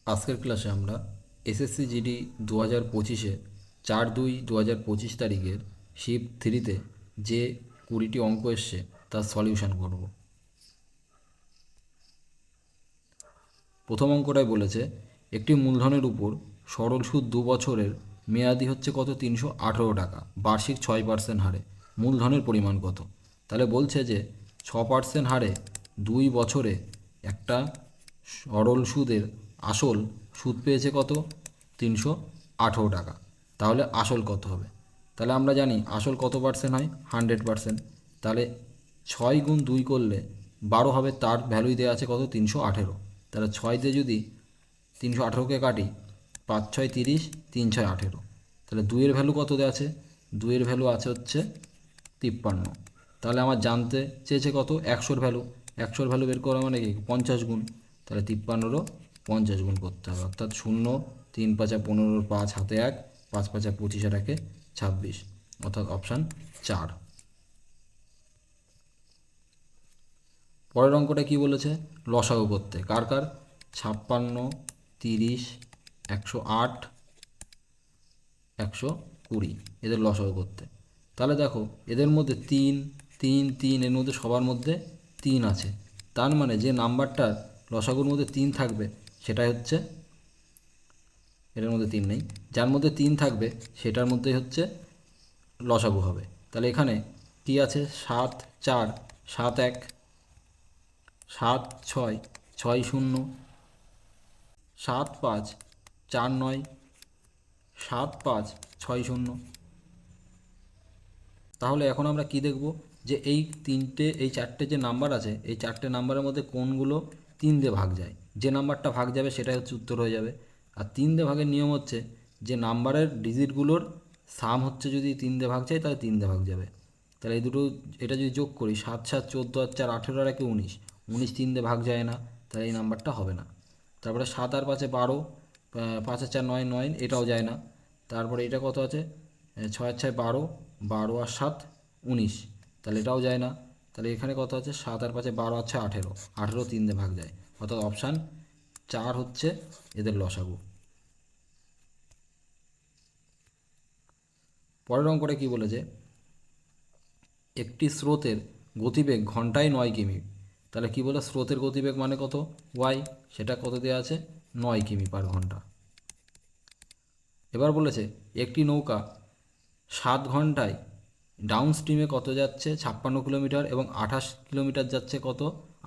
আজকের ক্লাসে আমরা এসএসসি জিডি 2025-এ 4/2/2025 তারিখের শিফট 3-তে যে 20টি অঙ্ক এসছে তার সলিউশন করব। প্রথম অঙ্কটায় বলেছে একটি মূলধনের উপর সরল সুদ 2 বছরের মেয়াদি হচ্ছে কত 318 টাকা, বার্ষিক 6% হারে মূলধনের পরিমাণ কত। তাহলে বলছে যে 6% হারে 2 বছরে একটা সরল সুদের আসল সুদ পেয়েছে কত 318 টাকা। তাহলে আসল কত হবে? তাহলে আমরা জানি আসল কত পার্সেন্ট হয়, 100%। তাহলে 6 × 2 করলে 12 হবে, তার ভ্যালুই দেওয়া আছে কত 318। তাহলে 6 দিয়ে যদি 318কে কাটি, 5 × 6 = 30, 3 × 6 = 18। তাহলে 2-এর ভ্যালু কত দেওয়া আছে? 2-এর ভ্যালু আছে হচ্ছে 53। তাহলে আমার জানতে চেয়েছে কত 100-র ভ্যালু। 100-র ভ্যালু বের করা মানে কি 50 গুণ। তাহলে 53-রও 50 গুণ করতে হবে, অর্থাৎ 0, 3 × 5 = 15, 5 হাতে 1, 5 × 5 = 25, আর 1 26, অর্থাৎ অপশান 4। পরের অঙ্কটা কি বলেছে? লসাগু করতে। কার কার? 56, 30, 108, 120, এদের লসাগু করতে। তাহলে দেখো এদের মধ্যে 3, 3, 3, এর মধ্যে সবার মধ্যে 3 আছে। তার মানে যে নাম্বারটার লসাগুর মধ্যে 3 থাকবে সেটাই হচ্ছে, এটার মধ্যে 3 নেই, যার মধ্যে 3 থাকবে সেটার মধ্যেই হচ্ছে লসাগু হবে। তাহলে এখানে কি আছে? 7, 4, 7, 1, 7, 6, 6, 0, 7, 5, 4, 9, 7, 5, 6, 0। তাহলে এখন আমরা কি দেখব যে এই চারটে যে নাম্বার আছে, এই চারটে নাম্বারের মধ্যে কোনগুলো 3 দিয়ে ভাগ যায়। যে নাম্বারটা ভাগ যাবে সেটাই হচ্ছে উত্তর হয়ে যাবে। আর 3 দিয়ে ভাগের নিয়ম হচ্ছে যে নাম্বারের ডিজিটগুলোর সাম হচ্ছে, যদি 3 দিয়ে ভাগ যায় তাহলে 3 দিয়ে ভাগ যাবে। তাহলে এই দুটো, এটা যদি যোগ করি, 7, 7, 14, আর 4, 18, আর 1, 19, 19 3 দিয়ে ভাগ যায় না, তাহলে এই নাম্বারটা হবে না। তারপরে 7 আর 5 = 12, 5 আর 4 9, 9, এটাও যায় না। তারপরে এটা কত আছে? 6 আর 6 12, 12 আর 7 19, তাহলে এটাও যায় না। তাহলে এখানে কত আছে? 7 আর 5 12 আর 6 18, 18 3 দিয়ে ভাগ যায়, অর্থাৎ অপশান 4 হচ্ছে এদের লসাগু। পরের অঙ্কটা কি বলেছে? একটি স্রোতের গতিবেগ ঘন্টায় 9 কিমি। তাহলে কি বলে? স্রোতের গতিবেগ মানে কত? ওয়াই, সেটা কত দেওয়া আছে? 9 কিমি/ঘন্টা। এবার বলেছে একটি নৌকা 7 ঘন্টায় ডাউন স্ট্রিমে কত যাচ্ছে? 56 কিলোমিটার, এবং 28 কিলোমিটার যাচ্ছে কত?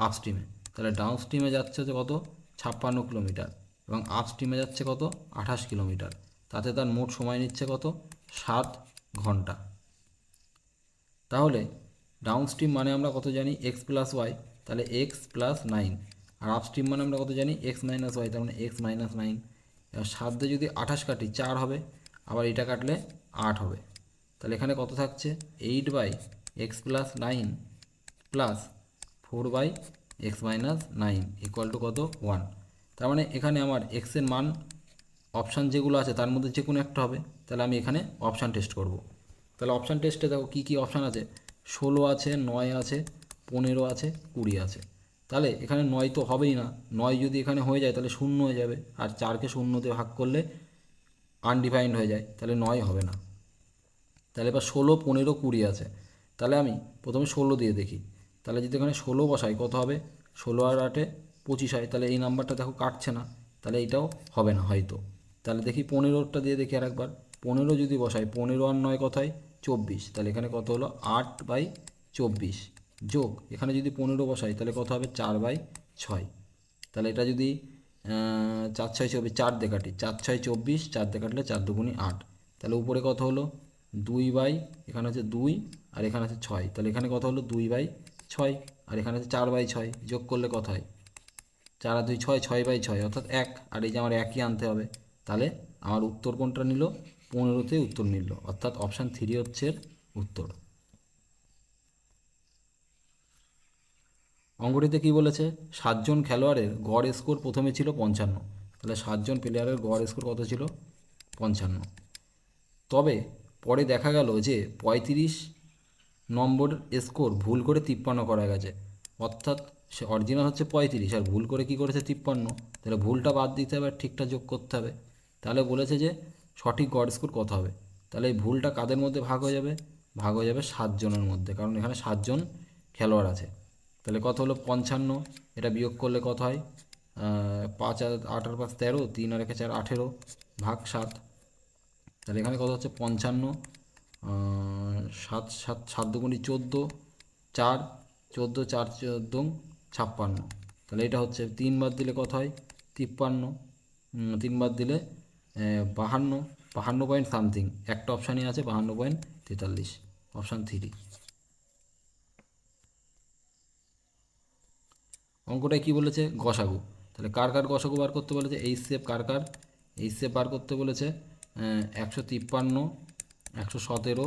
আপ স্ট্রিমে। তাহলে ডাউন স্ট্রিমে যাচ্ছে হচ্ছে কত? 56 কিলোমিটার, এবং আপ স্ট্রিমে যাচ্ছে কত? 28 কিলোমিটার। তাতে তার মোট সময় নিচ্ছে কত? 7 ঘন্টা। তাহলে ডাউন স্ট্রিম মানে আমরা কত জানি? x + y, তাহলে x + 9। আর আপ স্ট্রিম মানে আমরা কত জানি? x - y, তার মানে x - 9। এবার 7 দিয়ে যদি 28 কাটি 4 হবে, আবার এটা কাটলে 8 হবে। তাহলে এখানে কত থাকছে? 8/x + 9 প্লাস 4/x - 9 = কত? 1। তার মানে এখানে আমার এক্সের মান অপশান যেগুলো আছে তার মধ্যে যে কোনো একটা হবে। তাহলে আমি এখানে অপশান টেস্ট করব। তাহলে অপশান টেস্টে দেখো কী কী অপশান আছে। 16 আছে, 9 আছে, 15 আছে, 20 আছে। তাহলে এখানে 9 তো হবেই না। 9 যদি এখানে হয়ে যায় তাহলে 0 হয়ে যাবে, আর 4কে 0 দিয়ে ভাগ করলে আনডিফাইন্ড হয়ে যায়, তাহলে 9 হবে না। তাহলে এবার 16, 15, 20 আছে। তাহলে আমি প্রথমে 16 দিয়ে দেখি। তাহলে যদি এখানে 16 বসাই কত হবে? 16 আর 8-এ 25 হয়। তাহলে এই নাম্বারটা দেখো কাটছে না, তাহলে এইটাও হবে না হয়তো। তাহলে দেখি 15টা দিয়ে দেখি আরেকবার। 15 যদি বসাই, 15 আর 9 কত হয়? 24। তাহলে এখানে কত হলো? 8/24 যোগ, এখানে যদি 15 বসাই তাহলে কত হবে? 4/6। তাহলে এটা যদি 4 × 6 = 24, 4 দিয়ে কাটি, 4 × 6 = 24, 4 দিয়ে কাটলে 4 × 2 = 8। তাহলে উপরে কত হলো? 2 এখানে আছে 2, আর এখানে আছে 6, তাহলে এখানে কত হলো? 2/6, আর এখানে আছে 4/6, যোগ করলে কত হয়? 4 আর 2 6, 6/6, অর্থাৎ 1। আর এই যে আমার 1ই আনতে হবে। তাহলে আমার উত্তর কোনটা নিল? 15তে উত্তর নিল, অর্থাৎ অপশান 3 হচ্ছে এর উত্তর। অঙ্কটিতে কী বলেছে? 7 জন খেলোয়াড়ের গড় স্কোর প্রথমে ছিল 55। তাহলে 7 জন প্লেয়ারের গড় স্কোর কত ছিল? 55। তবে পরে দেখা গেল যে 35 নম্বর স্কোর ভুল করে 53 করা গেছে, অর্থাৎ সে অরিজিনাল হচ্ছে 35 আর ভুল করে কি করেছে 53, তাহলে ভুলটা বাদ দিতে হবে আর ঠিকটা যোগ করতে হবে। তাহলে বলেছে যে সঠিক গড় স্কোর কত হবে, তাহলে এই ভুলটা কাদের মধ্যে ভাগ হয়ে যাবে, ভাগ হয়ে যাবে 7 জনের মধ্যে, কারণ এখানে 7 জন খেলোয়াড় আছে। তাহলে কত হলো 55, এটা বিয়োগ করলে কত হয় 5 আর 8 আর 5 13, 3 আর 1 4 18 ভাগ 7, তাহলে এখানে কত হচ্ছে 55, 7 7 7 দুগুণি 14, 4 14 4 14 56, তাহলে এটা হচ্ছে 3 বাদ দিলে কত হয় 53, 3 বাদ দিলে 52, 52 পয়েন্ট সামথিং, একটা অপশানই আছে 52.43, অপশান 3। অঙ্কটায় কী বলেছে গসাগু, তাহলে কার কার গসাগু বার করতে বলেছে, এইচ কার এইচ বার করতে বলেছে 153, 117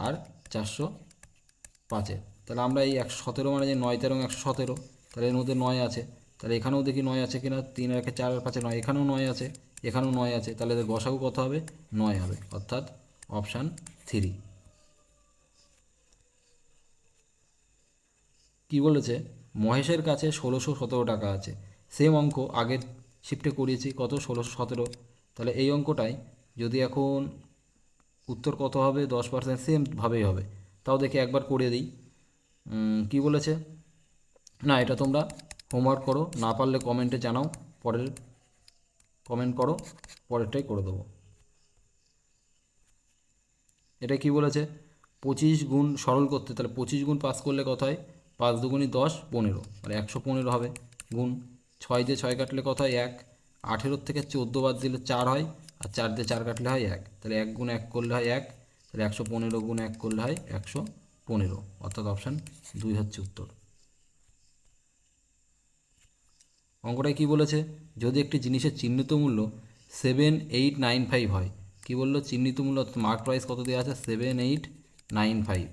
আর 405। তাহলে আমরা এই 117 মানে যে 9 13 117, তাহলে এর মধ্যে 9 আছে, তাহলে এখানেও দেখি 9 আছে কিনা, 3 আর 1 4 আর 5 9, এখানেও 9 আছে, এখানেও 9 আছে, তাহলে এদের গসাগু কত হবে 9 হবে, অর্থাৎ অপশান 3। কি বলেছে, মহেশের কাছে 1617 টাকা আছে, সেম অঙ্ক আগের শিফটে করিয়েছি কত 1617, তাহলে এই অঙ্কটাই যদি এখন উত্তর কত হবে 10% সেমভাবেই হবে, তাও দেখে একবার করে দিই। কি বলেছে, না এটা তোমরা হোমওয়ার্ক করো, না পারলে কমেন্টে জানাও, পরের কমেন্ট করো, পরেরটাই করে দেবো। এটা কি বলেছে 25 গুণ সরল করতে, তাহলে 25 গুণ 5 করলে কত হয় 5 দুগুণি 10 15, মানে 115 হবে, গুণ 6 দিয়ে 6 কাটলে কত হয় 1, 18 থেকে 14 বাদ দিলে 4 হয়, আর 4 দিয়ে 4 কাটলে হয় 1, তাহলে 1 গুণ 1 করলে হয় 1, তাহলে 115 গুণ 1 করলে হয় 115, অর্থাৎ অপশান 2 হচ্ছে উত্তর। অঙ্কটায় কী বলেছে, যদি একটি জিনিসের চিহ্নিত মূল্য 7895 হয়, কী বললো চিহ্নিত মূল্য মার্ক প্রাইস কত দেওয়া আছে 7895,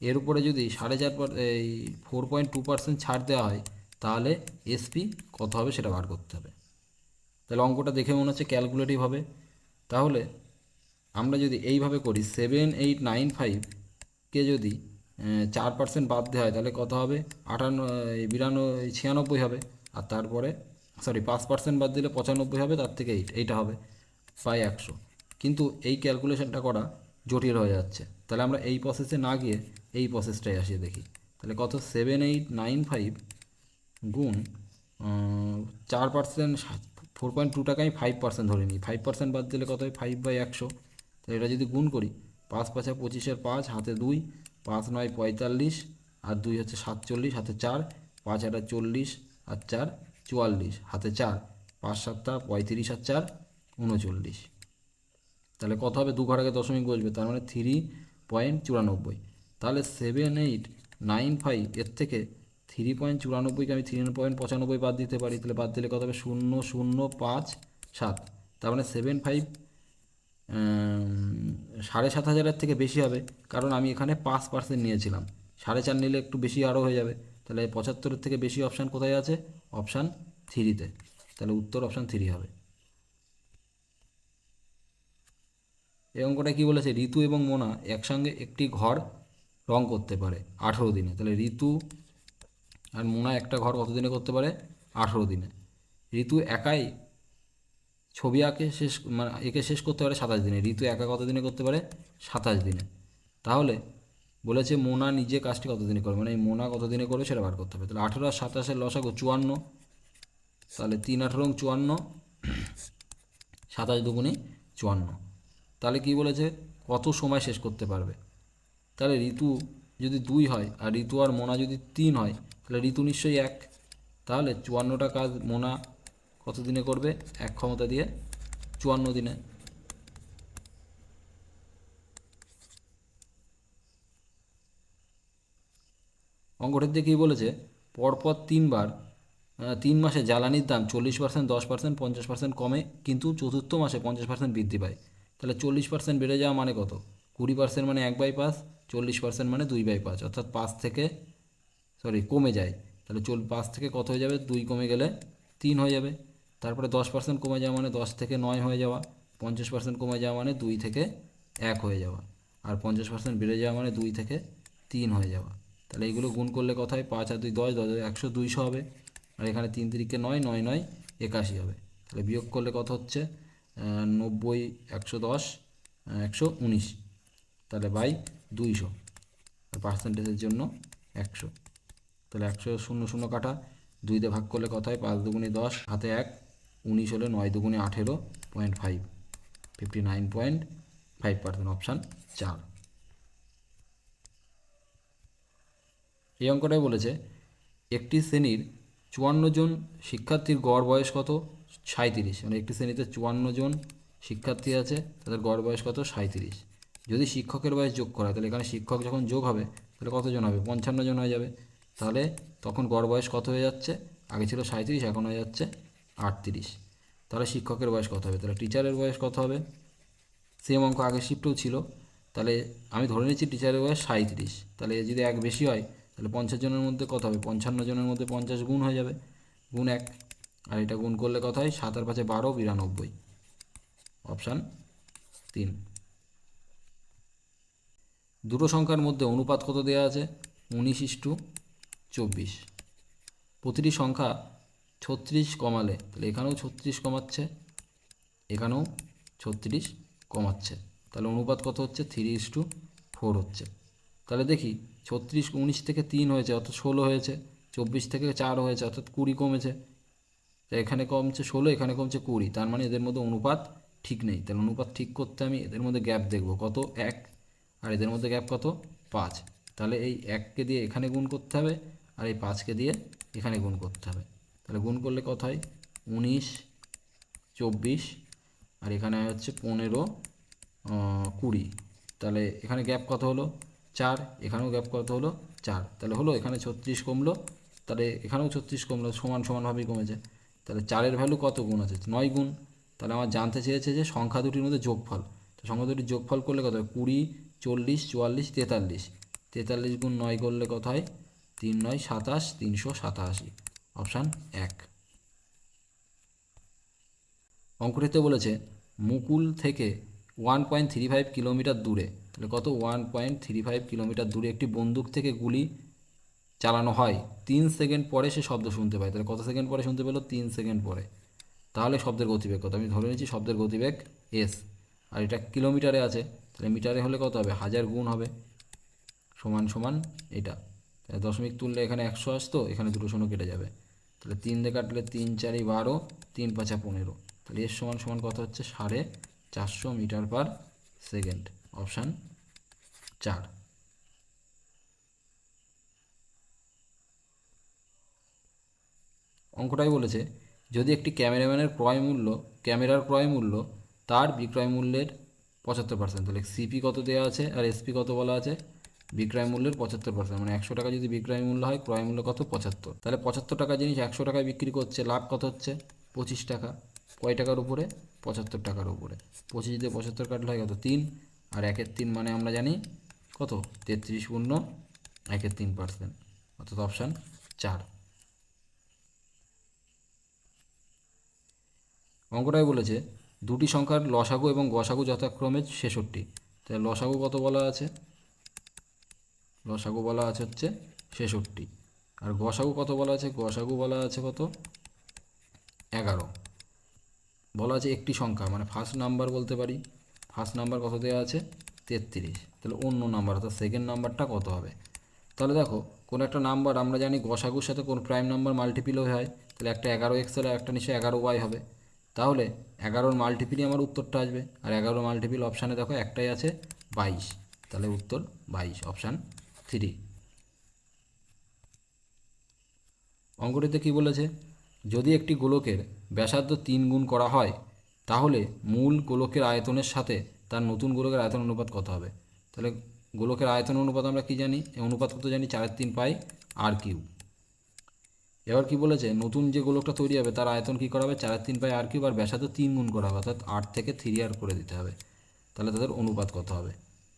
এর উপরে যদি 4.5 এই 4.2% ছাড় দেওয়া হয়, তাহলে এসপি কত হবে সেটা বার করতে হবে। তাহলে অঙ্কটা দেখে মনে হচ্ছে ক্যালকুলেটিভ হবে, তাহলে আমরা যদি এইভাবে করি 7895কে যদি 4% বাদ দেওয়া হয়, তাহলে কত হবে 96 হবে, আর তারপরে 5% বাদ দিলে 95 হবে, তার থেকে এইটা হবে প্রায় 100, কিন্তু এই ক্যালকুলেশনটা করা জটিল হয়ে যাচ্ছে, তাহলে আমরা এই প্রসেসে না গিয়ে এই প্রসেসটাই আসিয়ে দেখি। তাহলে কত 7895 গুণ 4%, 4.2 টাকায় 5% ধরে নিই, 5% বাদ দিলে কত হয় 5/100, তো এটা যদি গুণ করি 5 5 25-এর 5 হাতে 2, 5 9 45 আর 2 হচ্ছে 47, হাতে 4, 5 8 40 আর 4 44, হাতে 4, 5 7 35 আর 4 39, তাহলে কত হবে 2 ঘর আগে দশমিক বসবে, তার মানে 3.94, তাহলে 7895 এর থেকে 3.94কে আমি 3.95 বাদ দিতে পারি, তাহলে বাদ দিলে কত হবে 0057, তার মানে 75 7,500 থেকে বেশি হবে, কারণ আমি এখানে 5% নিয়েছিলাম, 4.5 নিলে একটু বেশি আরও হয়ে যাবে, তাহলে 75 থেকে বেশি অপশান কোথায় আছে, অপশান 3-তে, তাহলে উত্তর অপশান 3 হবে। এই অঙ্কটা কী বলেছে, ঋতু এবং মোনা একসঙ্গে একটি ঘর রং করতে পারে 18 দিনে, তাহলে ঋতু আর মোনা একটা ঘর কত দিনে করতে পারে 18 দিনে, ঋতু একাই ছবি আঁকে শেষ মানে একে শেষ করতে পারে 27 দিনে, ঋতু একা কত দিনে করতে পারে 27 দিনে, তাহলে বলেছে মোনা নিজে কাজটি কত দিনে করবে, মানে এই মোনা কত দিনে করবে সেটা বার করতে হবে, তাহলে 18 আর 27-এর লসাগু 54, তাহলে 3 18 54, 27 দুগুণে 54, তাহলে কি বলেছে কত সময় শেষ করতে পারবে, তাহলে ঋতু যদি 2 হয় আর ঋতু আর মোনা যদি 3 হয়, তাহলে ঋতু নিশ্চয়ই 1, তাহলে 54টা কাজ মোনা কত দিনে করবে 1 ক্ষমতা দিয়ে 54 দিনে। অঙ্কটির দিয়ে কী বলেছে, পরপর 3 বার 3 মাসে জ্বালানির দাম 40%, 10%, 50% কমে, কিন্তু চতুর্থ মাসে 50% বৃদ্ধি পায়, তাহলে 40% বেড়ে যাওয়া মানে কত, 20% মানে 1/5, 40% মানে 2/5, অর্থাৎ 5 থেকে কমে যায়, তাহলে 5 থেকে কত হয়ে যাবে 2 কমে গেলে 3 হয়ে যাবে, তারপরে 10% কমে যাওয়া মানে 10 থেকে 9 হয়ে যাওয়া, 50% কমে যাওয়া মানে 2 থেকে 1 হয়ে যাওয়া, আর 50% বেড়ে যাওয়া মানে 2 থেকে 3 হয়ে যাওয়া, তাহলে এইগুলো গুণ করলে কথায় 5 আর 2 10, 10 100 200 হবে। আর এখানে 3 3 9, 9 9 81 হবে। তাহলে বিয়োগ করলে কত হচ্ছে 90 110 119, তাহলে বাই 200, আর পার্সেন্টেজের জন্য 100। তাহলে 100 0 0 কাটা, 2 দিয়ে ভাগ করলে কথায় 5 দুগুণে 10, হাতে 1, 19 হলে 9 দুগুণে 18.5, 59.5%, অপশান 4। এই অঙ্কটাই বলেছে একটি শ্রেণীর 54 জন শিক্ষার্থীর গড় বয়স কত 37, মানে একটি শ্রেণীতে 54 জন শিক্ষার্থী আছে, তাদের গড় বয়স কত 37। যদি শিক্ষকের বয়স যোগ করা হয়, তাহলে এখানে শিক্ষক যখন যোগ হবে তাহলে কতজন হবে 55 জন হয়ে যাবে। তাহলে তখন গড় বয়স কত হয়ে যাচ্ছে, আগে ছিল 37, এখন হয়ে যাচ্ছে 38। তাহলে শিক্ষকের বয়স কত হবে, তাহলে টিচারের বয়স কত হবে, সেম অঙ্ক আগের শিফটেও ছিল। তাহলে আমি ধরে নিচ্ছি টিচারের বয়স 37, তাহলে যদি এক বেশি হয় তাহলে 50 জনের মধ্যে কত হবে, 55 জনের মধ্যে 50 গুণ হয়ে যাবে, গুণ 1, আর এটা গুণ করলে কত হয় 7 আর 5 12, 92, অপশান 3। দুটো সংখ্যার মধ্যে অনুপাত কত দেওয়া আছে 19:24। প্রতিটি সংখ্যা 36 কমালে, তাহলে এখানেও 36 কমাচ্ছে, এখানেও 36 কমাচ্ছে, তাহলে অনুপাত কত হচ্ছে 3:4 হচ্ছে। তাহলে দেখি 36 19 থেকে 3 হয়েছে অর্থাৎ 16 হয়েছে, 24 থেকে 4 হয়েছে অর্থাৎ 20 কমেছে। তাই এখানে কমছে 16, এখানে কমছে 20, তার মানে এদের মধ্যে অনুপাত ঠিক নেই। তাহলে অনুপাত ঠিক করতে আমি এদের মধ্যে গ্যাপ দেখব কত 1, আর এদের মধ্যে গ্যাপ কত 5। তাহলে এই 1কে দিয়ে এখানে গুণ করতে হবে, আর এই 5কে দিয়ে এখানে গুণ করতে হবে। তাহলে গুণ করলে কত হয় 19 24, আর এখানে হচ্ছে 15 20। তাহলে এখানে গ্যাপ কত হলো 4, এখানেও গ্যাপ কত হলো 4, তাহলে হলো এখানে 36 কমলো, তাহলে এখানেও 36 কমলো, সমান সমানভাবেই কমেছে। তাহলে 4-এর ভ্যালু কত গুণ আছে 9 গুণ। তাহলে আমার জানতে চেয়েছে যে সংখ্যা দুটির মধ্যে যোগফল, তো সংখ্যা দুটির যোগফল করলে কত হয় 20 40 44 43, 43 গুণ 9 করলে কত হয় 3 9 27, 387, অপশান 1। অঙ্কটিতে বলেছে মুকুল থেকে 1.35 কিলোমিটার দূরে, তাহলে কত 1.35 কিলোমিটার দূরে একটি বন্দুক থেকে গুলি চালানো হয়, 3 সেকেন্ড পরে সে শব্দ শুনতে পায়। তাহলে কত সেকেন্ড পরে শুনতে পেলো 3 সেকেন্ড পরে। তাহলে শব্দের গতিবেগ কত, আমি ধরে নিচ্ছি শব্দের গতিবেগ এস, আর এটা কিলোমিটারে আছে, তাহলে মিটারে হলে কত হবে 1000 গুণ হবে, সমান সমান এটা। তাহলে দশমিক তুললে এখানে 100 আসতো, এখানে দুটো শূন্য কেটে যাবে, তাহলে 3 দিয়ে কাটলে 3 4 12, 3 5 15, তাহলে এর সমান সমান কত হচ্ছে 450 মিটার পার সেকেন্ড, অপশান 4। অঙ্কটাই বলেছে যদি একটি ক্যামেরার ক্রয় মূল্য তার বিক্রয় মূল্যের 75%, তাহলে সিপি কত দেওয়া আছে আর এসপি কত বলা আছে, বিক্রয় মূল্যের 75%, মানে 100 টাকা যদি বিক্রয় মূল্য হয়, ক্রয় মূল্য কত 75। তাহলে 75 টাকা জিনিস 100 টাকায় বিক্রি করছে, লাভ কত হচ্ছে 25 টাকা। কয় টাকার উপরে 75 টাকার উপরে, 25 দিয়ে 75 কাটলে হয় কত 3, আর 1/3 মানে আমরা জানি কত 33 পূর্ণ 1/3%, অর্থাৎ অপশান 4। অঙ্কটাই বলেছে দুটি সংখ্যার লসাগু এবং গসাগু যথাক্রমে 66, তাহলে লসাগু কত বলা আছে, লসাগু বলা আছে হচ্ছে 66, আর গসাগু কত বলা আছে, গসাগু বলা আছে কত 11। বলা আছে একটি সংখ্যা, মানে ফার্স্ট নাম্বার বলতে পারি, ফার্স্ট নাম্বার কত দেওয়া আছে 33, তাহলে অন্য নাম্বার অর্থাৎ সেকেন্ড নাম্বারটা কত হবে। তাহলে দেখো কোনো একটা নাম্বার আমরা জানি গসাগুর সাথে কোন প্রাইম নাম্বার মাল্টিপিলও হয়, তাহলে একটা 11x হলে একটা নিশ্চয়ই 11y হবে, তাহলে 11-র মাল্টিপিলই আমার উত্তরটা আসবে, আর 11 মাল্টিপিল অপশানে দেখো একটাই আছে 22, তাহলে উত্তর 22, অপশান 3। অঙ্কটিতে কী বলেছে যদি একটি গোলকের ব্যাসার্ধ 3 গুণ করা হয়, তাহলে মূল গোলকের আয়তনের সাথে তার নতুন গোলকের আয়তন অনুপাত কত হবে। তাহলে গোলকের আয়তন অনুপাত আমরা কী জানি, এই অনুপাত কত জানি 4/3 পাই r কিউব। এবার কি বলেছে নতুন যে গোলকটা তৈরি হবে তার আয়তন কী করা হবে 4/3 পাই r কিউব, আর ব্যাসার্ধ 3 গুণ করা হবে, অর্থাৎ 8 থেকে 3r করে দিতে হবে। তাহলে তাদের অনুপাত কত হবে,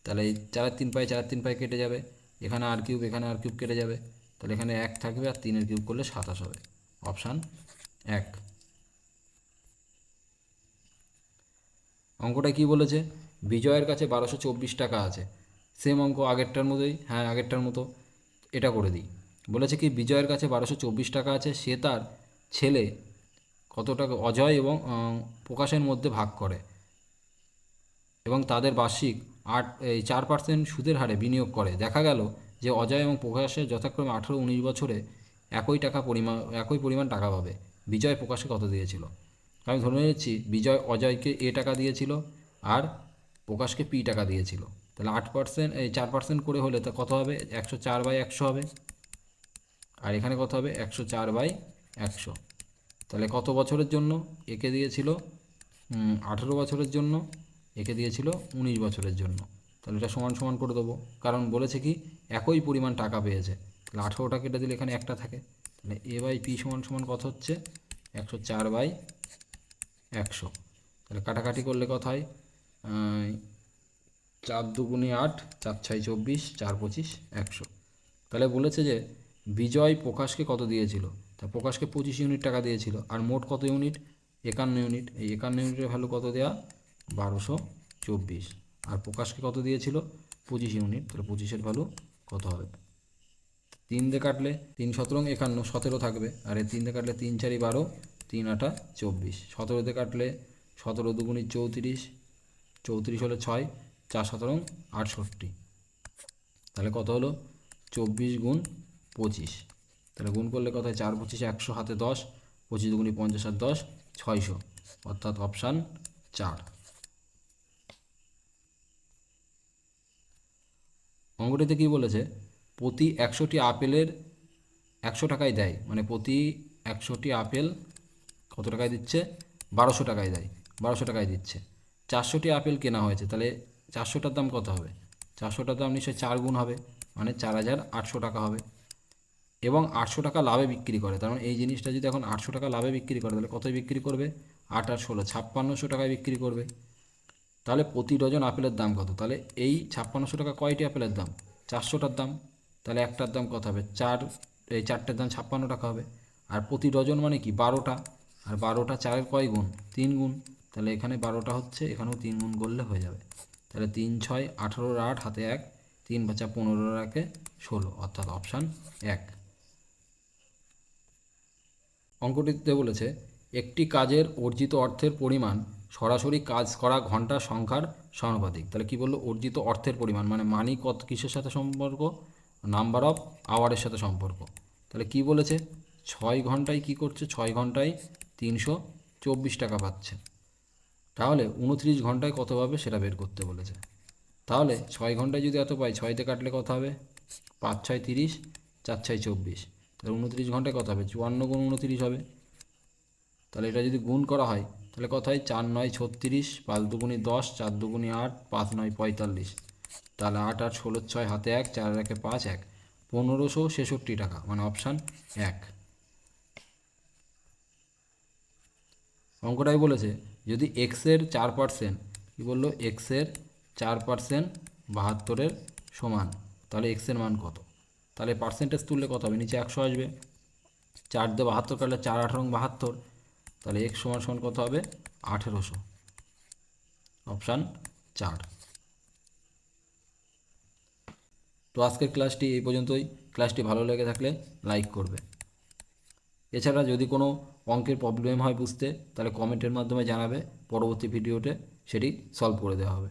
তাহলে এই 4/3 পাই 4/3 পাই কেটে যাবে, এখানে r কিউব এখানে r কিউব কেটে যাবে, তাহলে এখানে 1 থাকবে, আর 3-এর কিউব করলে 27 হবে, অপশান 1। অঙ্কটা কি বলেছে বিজয়ের কাছে 1224 টাকা আছে, সেম অঙ্ক আগেরটার মতোই, হ্যাঁ আগেরটার মতো। এটা করে দিই। বলেছে কি বিজয়ের কাছে 1224 টাকা আছে, সে তার ছেলে কত টাকা অজয় এবং প্রকাশের মধ্যে ভাগ করে এবং তাদের বার্ষিক 4% সুদের হারে বিনিয়োগ করে। দেখা গেল যে অজয় এবং প্রকাশের যথাক্রমে 18-19 বছরে একই পরিমাণ টাকা পাবে। বিজয় প্রকাশকে কত দিয়েছিল? আমি ধরে নিচ্ছি বিজয় অজয়কে টাকা দিয়েছিল আর প্রকাশকে টাকা দিয়েছিল। তাহলে 8% 4% করে হলে তা কত হবে? 104/100 হবে। আর এখানে কত হবে? 104/100। তাহলে কত বছরের জন্য একে দিয়েছিল? 18 বছরের জন্য, একে দিয়েছিল 19 বছরের জন্য। তাহলে এটা সমান সমান করে দেবো, কারণ বলেছে কি একই পরিমাণ টাকা পেয়েছে। তাহলে 18টা কেটে দিলে এখানে একটা থাকে। তাহলে A/P সমান সমান কত হচ্ছে? 104/100। তাহলে কাটাকাটি করলে কত হয়? 4 দুগুণে 8, 4 6 24, 4 25 100। তাহলে বলেছে যে বিজয় প্রকাশকে কত দিয়েছিল? তা প্রকাশকে 25 ইউনিট টাকা দিয়েছিল, আর মোট কত ইউনিট? 51 ইউনিট। এই 51 ইউনিটের ভ্যালু কত দেওয়া? 1224। আর প্রকাশকে কত দিয়েছিল? 25 ইউনিট। তাহলে 25-এর ভ্যালু কত হবে? 3 দিয়ে কাটলে 3 17 51, 17 থাকবে। আর এই 3 দিয়ে কাটলে 3 4 12, 3 8 24। 17 দিয়ে কাটলে 17 দুগুণে 34, 34 হলে 6, 4 17 68। তাহলে কত হলো? 24 গুণ 25। তাহলে গুণ করলে কত হয়? 4 25 100, হাতে 10, 25 দুগুণে 50 আর 10 600, অর্থাৎ অপশান 4। অঙ্কটিতে কী বলেছে? প্রতি 100টি আপেলের 100 টাকায় দেয়, মানে প্রতি 100টি আপেল কত টাকায় দিচ্ছে? 1200 টাকায় দেয়, 1200 টাকায় দিচ্ছে। 400টি আপেল কেনা হয়েছে, তাহলে 400টার দাম কত হবে? 400টার দাম নিশ্চয়ই 4 গুণ হবে, মানে 4800 টাকা হবে। এবং 800 টাকা লাভে বিক্রি করে, তার মানে এই জিনিসটা যদি এখন 800 টাকা লাভে বিক্রি করে, তাহলে কতই বিক্রি করবে? 8 আর 16 5600 টাকায় বিক্রি করবে। তাহলে প্রতি ডজন আপেলের দাম কত? তাহলে এই 5600 টাকা কয়টি আপেলের দাম? 400টার দাম। তাহলে একটার দাম কত হবে? 4টের দাম 56 টাকা হবে। আর প্রতি ডজন মানে কি? 12টা। আর 12টা 4-এর কয় গুণ? 3 গুণ। তাহলে এখানে 12টা হচ্ছে, এখানেও 3 গুণ করলে হয়ে যাবে। তাহলে 3 6 18, 8 হাতে 1, 3 5 15, 1 16, অর্থাৎ অপশান 1। অঙ্কটিতে বলেছে একটি কাজের অর্জিত অর্থের পরিমাণ সরাসরি কাজ করা ঘন্টার সংখ্যার সমানুপাতিক। তাহলে কি বললো? অর্জিত অর্থের পরিমাণ মানে মানি কত কিসের সাথে সম্পর্ক? নাম্বার অফ আওয়ারের সাথে সম্পর্ক। তাহলে কি বলেছে? 6 ঘন্টায় কি করছে? 6 ঘন্টায় 324 টাকা পাচ্ছে। তাহলে 29 ঘন্টায় কত পাবে সেটা বের করতে বলেছে। তাহলে 6 ঘন্টায় যদি এত পাই, 6তে কাটলে কত হবে? 5 6 30, 4 6 24। তাহলে 29 ঘন্টায় কত হবে? 54 গুণ 29 হবে। তাহলে এটা যদি গুণ করা হয় তাহলে কত হয়? 4 9 36, 5 দুগুণে 10, 4 দুগুণে 8, 5 9 45। তাহলে 8 8 16 6 হাতে 1, 4 1 5 1, 1566 টাকা, মানে অপশান 1। অঙ্কটাই বলেছে যদি এক্সের 4%, কী বললো? এক্সের 4% 72-এর সমান, তাহলে এক্সের মান কত? তাহলে পার্সেন্টেজ তুললে কত হবে? নিচে 100 আসবে। 4 দিয়ে 72 কাটলে 4 18 72, তাহলে এক্স সমান সমান কত হবে? 1800, অপশান 4। তো আজকের ক্লাসটি এই পর্যন্তই। ক্লাসটি ভালো লেগে থাকলে লাইক করবে। এছাড়া যদি কোনো অঙ্কের প্রবলেম হয় বুঝতে, তাহলে কমেন্টের মাধ্যমে জানাবে, পরবর্তী ভিডিওতে সেটি সলভ করে দেওয়া হবে।